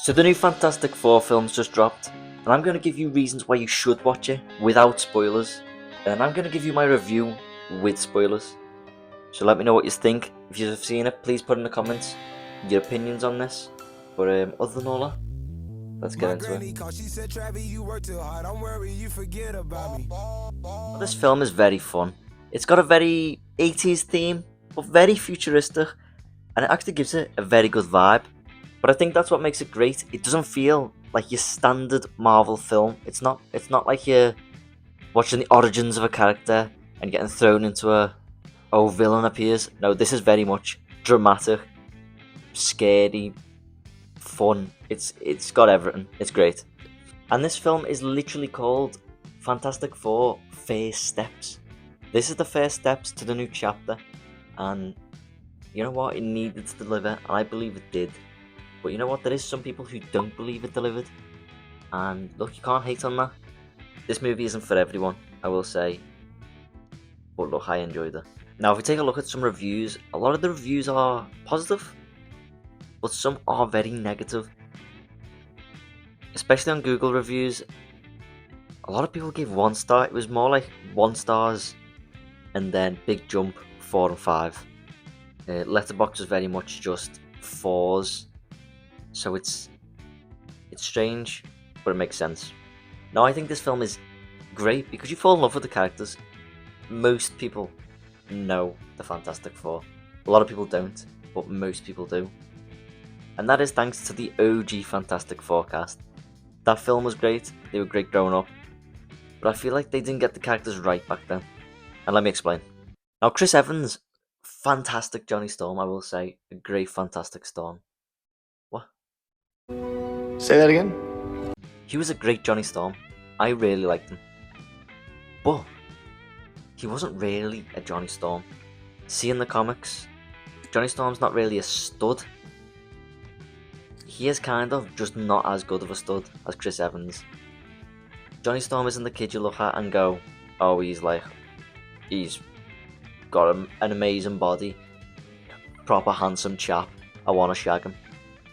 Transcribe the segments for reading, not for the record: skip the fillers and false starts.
So the new Fantastic Four film's just dropped, and I'm going to give you reasons why you should watch it without spoilers, and I'm going to give you my review with spoilers. So let me know what you think. If you've seen it, please put in the comments your opinions on this. But other than all that, let's get into it. Well, this film is very fun. It's got a very 80s theme, but very futuristic, and it actually gives it a very good vibe. But I think that's what makes it great. It doesn't feel like your standard Marvel film. It's not like you're watching the origins of a character and getting thrown into a villain appears. No, this is very much dramatic, scary, fun. It's got everything. It's great. And this film is literally called Fantastic Four First Steps. This is the first steps to the new chapter, and you know what? It needed to deliver, and I believe it did. But you know what? There is some people who don't believe it delivered, and look, you can't hate on that. This movie isn't for everyone, I will say, but look, I enjoyed it. Now, if we take a look at some reviews, a lot of the reviews are positive, but some are very negative. Especially on Google reviews, a lot of people gave 1 star. It was more like 1 stars, and then big jump 4 and 5. Letterboxd was very much just 4s, so it's strange, but it makes sense. Now, I think this film is great because you fall in love with the characters. Most people know the Fantastic Four. A lot of people don't, but most people do. And that is thanks to the OG Fantastic Four cast. That film was great, they were great growing up, but I feel like they didn't get the characters right back then. And let me explain. Now, Chris Evans, fantastic Johnny Storm, I will say. A great Fantastic Storm. What? Say that again? He was a great Johnny Storm. I really liked him. But he wasn't really a Johnny Storm. See, in the comics, Johnny Storm's not really a stud. He is kind of just not as good of a stud as Chris Evans. Johnny Storm isn't the kid you look at and go, oh, he's got an amazing body, proper handsome chap, I want to shag him.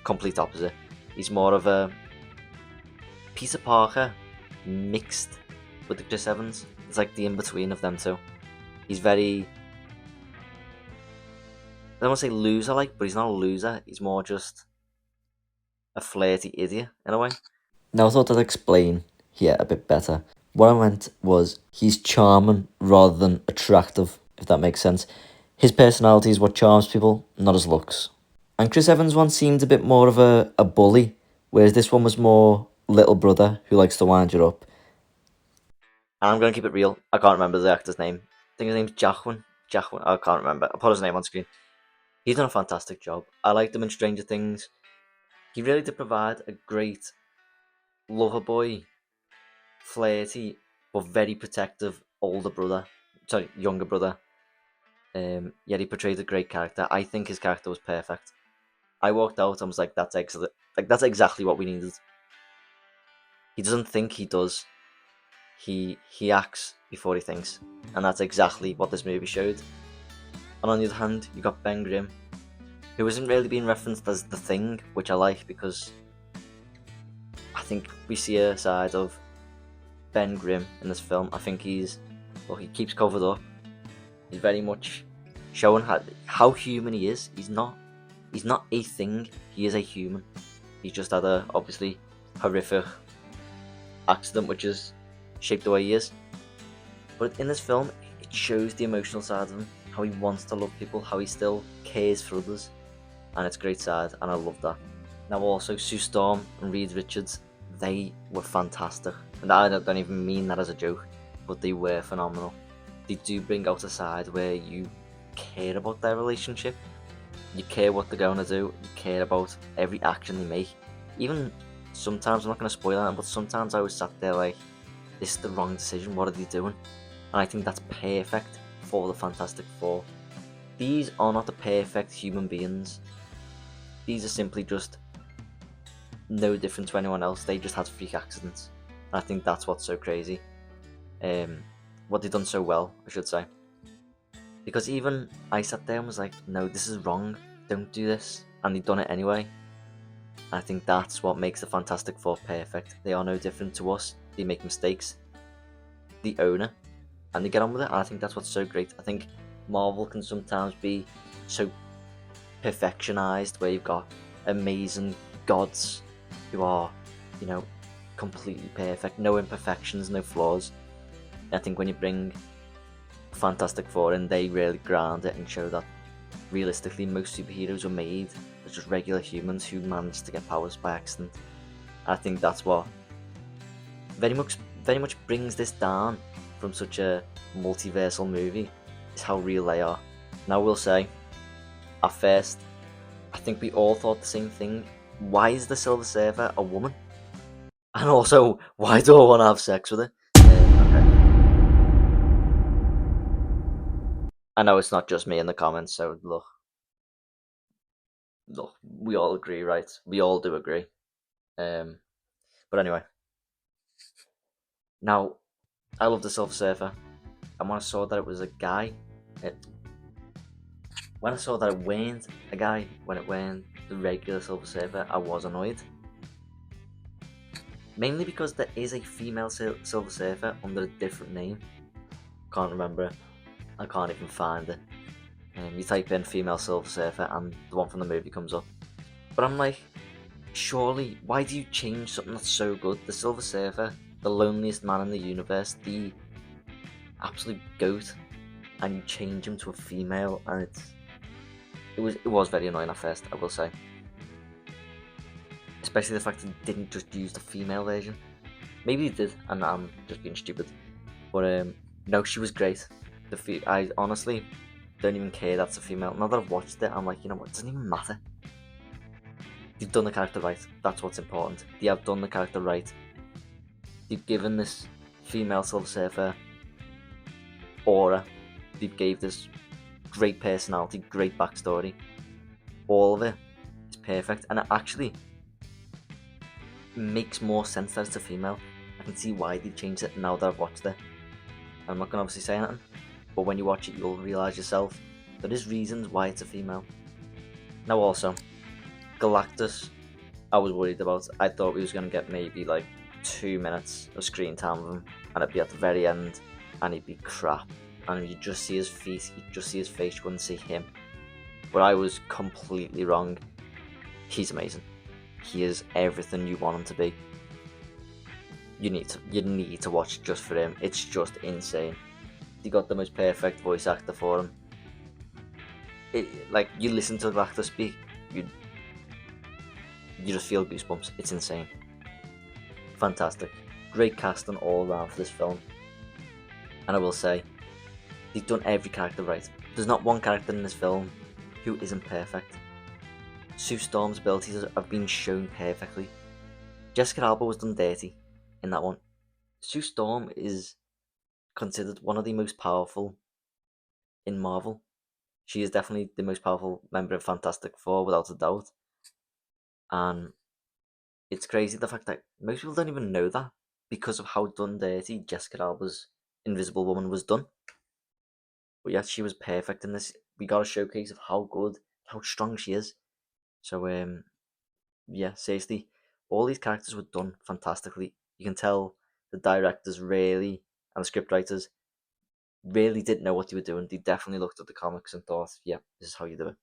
Complete opposite. He's more of a Peter Parker mixed with the Chris Evans. It's like the in-between of them two. He's very, I don't want to say loser-like, but he's not a loser. He's more just a flirty idiot, in a way. Now, I thought I'd explain here a bit better. What I meant was he's charming rather than attractive, if that makes sense. His personality is what charms people, not his looks. And Chris Evans one seemed a bit more of a bully, whereas this one was more little brother who likes to wind you up. And I'm going to keep it real. I can't remember the actor's name. I think his name's Jacquin. I can't remember. I'll put his name on screen. He's done a fantastic job. I liked him in Stranger Things. He really did provide a great lover boy, flirty, but very protective younger brother. Yet he portrayed a great character. I think his character was perfect. I walked out and was like, that's excellent. Like, that's exactly what we needed. He doesn't think he does. He acts before he thinks. And that's exactly what this movie showed. And on the other hand, you got Ben Grimm, who isn't really being referenced as the Thing, which I like because I think we see a side of Ben Grimm in this film. I think he keeps covered up. He's very much showing how human he is. He's not a thing, he is a human. He's just had a obviously horrific accident which has shaped the way he is. But in this film, it shows the emotional side of him, how he wants to love people, how he still cares for others, and it's a great side, and I love that. Now also, Sue Storm and Reed Richards, they were fantastic, and I don't even mean that as a joke, but they were phenomenal. They do bring out a side where you care about their relationship, you care what they're going to do, you care about every action they make. Even sometimes, I'm not going to spoil it, but sometimes I was sat there like, this is the wrong decision, what are they doing? And I think that's perfect for the Fantastic Four. These are not the perfect human beings. These are simply just no different to anyone else. They just had freak accidents. And I think that's what's so crazy. What they've done so well, I should say. Because even I sat there and was like, no, this is wrong. Don't do this. And they've done it anyway. I think that's what makes the Fantastic Four perfect. They are no different to us. They make mistakes, they own it, and they get on with it. And I think that's what's so great. I think Marvel can sometimes be so perfectionized, where you've got amazing gods who are, you know, completely perfect, no imperfections, no flaws. I think when you bring Fantastic Four in, they really ground it and show that realistically most superheroes were made as just regular humans who managed to get powers by accident. I think that's what very much brings this down from such a multiversal movie, is how real they are. Now, I will say, at first, I think we all thought the same thing. Why is the Silver Surfer a woman? And also, why do I want to have sex with her? Okay. I know it's not just me in the comments, so look, we all agree, right? We all do agree. Um, but anyway, now I love the Silver Surfer, and when I saw that it was a guy, it, when I saw that it weren't a guy, when it weren't the regular Silver Surfer, I was annoyed. Mainly because there is a female Silver Surfer under a different name. Can't remember it. I can't even find it. You type in female Silver Surfer and the one from the movie comes up. But I'm like, surely, why do you change something that's so good? The Silver Surfer, the loneliest man in the universe, the absolute goat, and you change him to a female, and it was very annoying at first, I will say. Especially the fact that he didn't just use the female version. Maybe he did, and I'm just being stupid. But no, she was great. I honestly don't even care that's a female. Now that I've watched it, I'm like, you know what? It doesn't even matter. They've done the character right. That's what's important. They have done the character right. They've given this female Silver Surfer aura. They've gave this great personality, great backstory. All of it is perfect, and it actually makes more sense that it's a female. I can see why they changed it now that I've watched it. I'm not gonna obviously say anything, but when you watch it, you'll realise yourself there is reasons why it's a female. Now, also, Galactus, I was worried about. I thought we was gonna get maybe like 2 minutes of screen time with him, and it'd be at the very end, and he'd be crap, and you just see his feet, you just see his face, you wouldn't see him. But I was completely wrong. He's amazing. He is everything you want him to be. You need to watch it just for him. It's just insane. They got the most perfect voice actor for him. Like, you listen to Galactus speak, you just feel goosebumps. It's insane. Fantastic. Great casting all around for this film. And I will say, they've done every character right. There's not one character in this film who isn't perfect. Sue Storm's abilities have been shown perfectly. Jessica Alba was done dirty in that one. Sue Storm is considered one of the most powerful in Marvel. She is definitely the most powerful member of Fantastic Four, without a doubt. And it's crazy the fact that most people don't even know that because of how done dirty Jessica Alba's Invisible Woman was done. But yet she was perfect in this. We got a showcase of how good, how strong she is. So yeah, seriously, all these characters were done fantastically. You can tell the directors really and the scriptwriters really didn't know what they were doing. They definitely looked at the comics and thought, yeah, this is how you do it.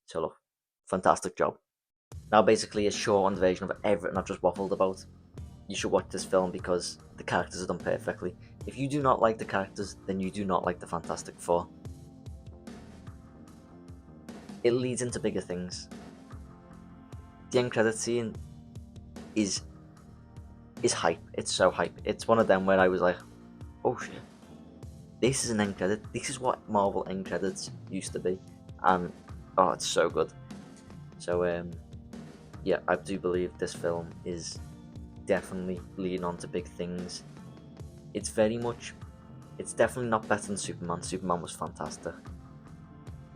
So look, fantastic job. Now basically a shortened version of everything I've just waffled about. You should watch this film because the characters are done perfectly. If you do not like the characters, then you do not like the Fantastic Four. It leads into bigger things. The end credit scene is hype. It's so hype. It's one of them where I was like, oh shit, this is an end credit. This is what Marvel end credits used to be, and oh, it's so good. So yeah, I do believe this film is definitely leading on to big things. It's definitely not better than Superman. Superman was fantastic.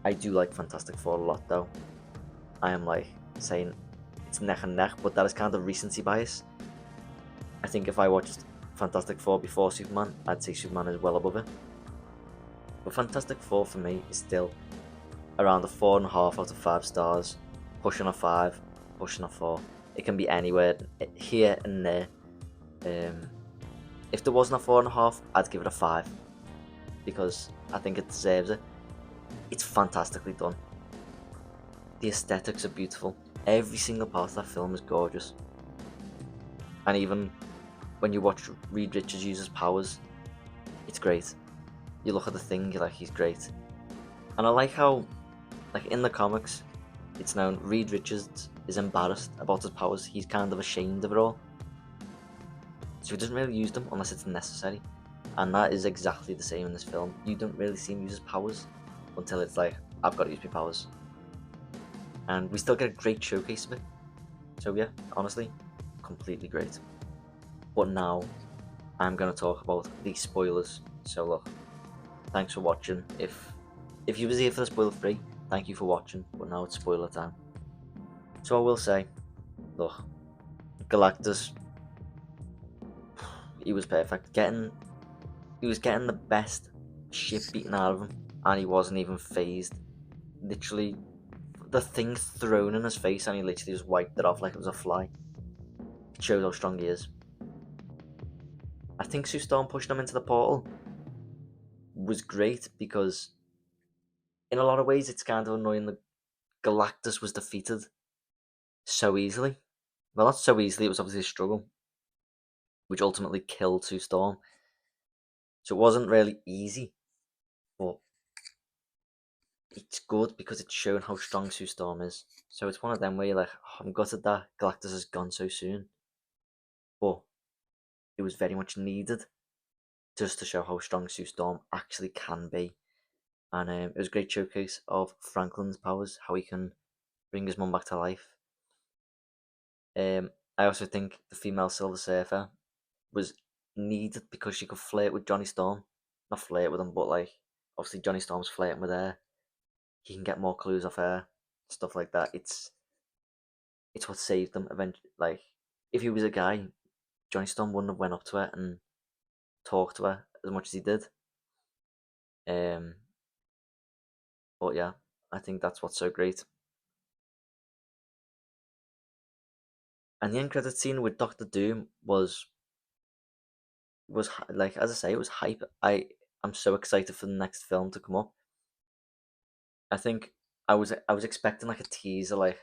I do like Fantastic Four a lot though. I am like saying it's neck and neck, but that is kind of recency bias. I think if I watched Fantastic Four before Superman, I'd say Superman is well above it. But Fantastic Four for me is still around a 4.5 out of 5 stars, pushing a 5, pushing a 4. It can be anywhere, here and there. Um, if there wasn't a 4.5, I'd give it a 5 because I think it deserves it. It's fantastically done. The aesthetics are beautiful. Every single part of that film is gorgeous. And even when you watch Reed Richards use his powers, it's great. You look at the thing, you're like, he's great. And I like how, like in the comics, it's known Reed Richards is embarrassed about his powers. He's kind of ashamed of it all. So he doesn't really use them unless it's necessary. And that is exactly the same in this film. You don't really see him use his powers until it's like, I've got to use my powers. And we still get a great showcase of it. So yeah, honestly, completely great. But now, I'm going to talk about the spoilers. So look, thanks for watching. If you was here for the spoiler free, thank you for watching. But now it's spoiler time. So I will say, look, Galactus, he was perfect. He was getting the best shit beaten out of him, and he wasn't even phased. Literally, the thing thrown in his face, and he literally just wiped it off like it was a fly. It shows how strong he is. I think Sue Storm pushing him into the portal was great because, in a lot of ways, it's kind of annoying that Galactus was defeated so easily. Well, not so easily, it was obviously a struggle, which ultimately killed Sue Storm. So it wasn't really easy, but it's good because it's shown how strong Sue Storm is. So it's one of them where you're like, oh, I'm gutted that Galactus has gone so soon. But it was very much needed just to show how strong Sue Storm actually can be. And it was a great showcase of Franklin's powers, how he can bring his mum back to life. I also think the female Silver Surfer was needed because she could flirt with Johnny Storm. Not flirt with him, but like, obviously Johnny Storm's flirting with her. He can get more clues off her, stuff like that. It's what saved them eventually. Like, if he was a guy, Johnny Storm wouldn't have went up to her and talked to her as much as he did. Um, but yeah, I think that's what's so great. And the end credit scene with Doctor Doom was like, as I say, it was hype. I'm so excited for the next film to come up. I think I was expecting like a teaser, like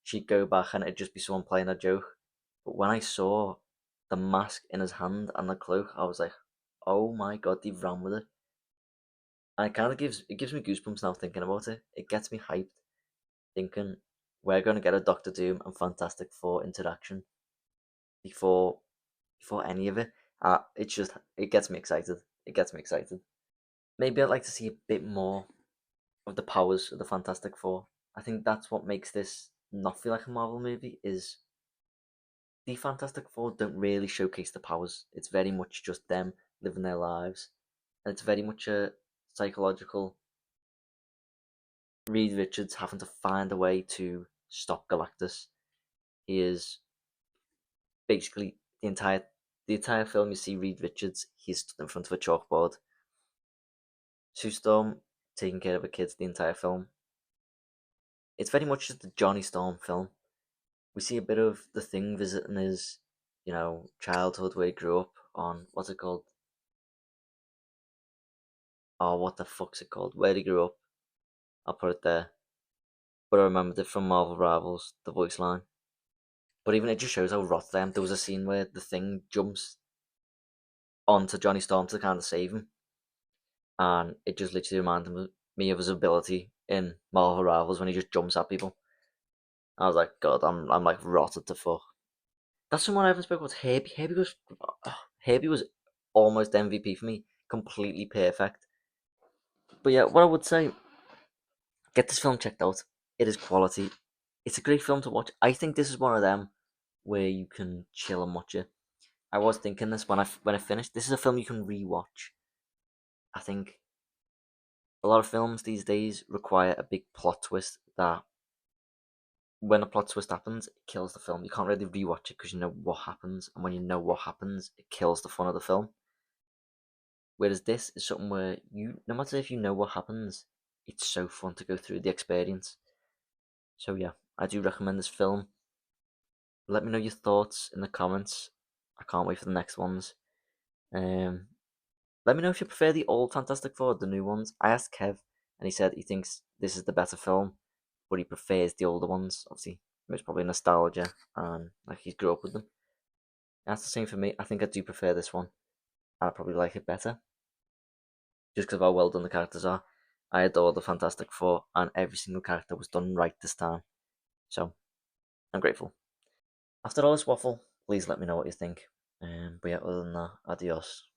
she'd go back and it'd just be someone playing a joke. But when I saw the mask in his hand and the cloak, I was like, oh my god, they've ran with it. And it gives me goosebumps now thinking about it. It gets me hyped, thinking we're gonna get a Doctor Doom and Fantastic Four interaction before any of it. It gets me excited. It gets me excited. Maybe I'd like to see a bit more of the powers of the Fantastic Four. I think that's what makes this not feel like a Marvel movie. Is the Fantastic Four don't really showcase the powers. It's very much just them living their lives, and it's very much a psychological Reed Richards having to find a way to stop Galactus. He is basically the entire film. You see Reed Richards. He's stood in front of a chalkboard. Sue Storm taking care of her kids the entire film. It's very much just the Johnny Storm film. We see a bit of the Thing visiting his, childhood where he grew up on what's it called? Oh, what the fuck's it called? Where he grew up. I'll put it there. But I remembered it from Marvel Rivals, the voice line. But even it just shows how rotten they are. There was a scene where the Thing jumps onto Johnny Storm to kind of save him, and it just literally reminded me of his ability in Marvel Rivals when he just jumps at people. I was like, God, I'm like rotted to fuck. That's someone I haven't spoken about. Herbie was almost MVP for me, completely perfect. But yeah, what I would say, get this film checked out. It is quality. It's a great film to watch. I think this is one of them where you can chill and watch it. I was thinking this when I finished. This is a film you can rewatch. I think a lot of films these days require a big plot twist that when a plot twist happens, it kills the film. You can't really rewatch it because you know what happens, and when you know what happens, it kills the fun of the film. Whereas this is something where no matter if you know what happens, it's so fun to go through the experience. So yeah, I do recommend this film. Let me know your thoughts in the comments. I can't wait for the next ones. Um, Let me know if you prefer the old Fantastic Four or the new ones. I asked Kev, and he said he thinks this is the better film, but he prefers the older ones. Obviously, it's probably nostalgia, and like he grew up with them. That's the same for me. I think I do prefer this one. I probably like it better, just because of how well done the characters are. I adore the Fantastic Four, and every single character was done right this time. So I'm grateful. After all this waffle, please let me know what you think. But yeah, other than that, adios.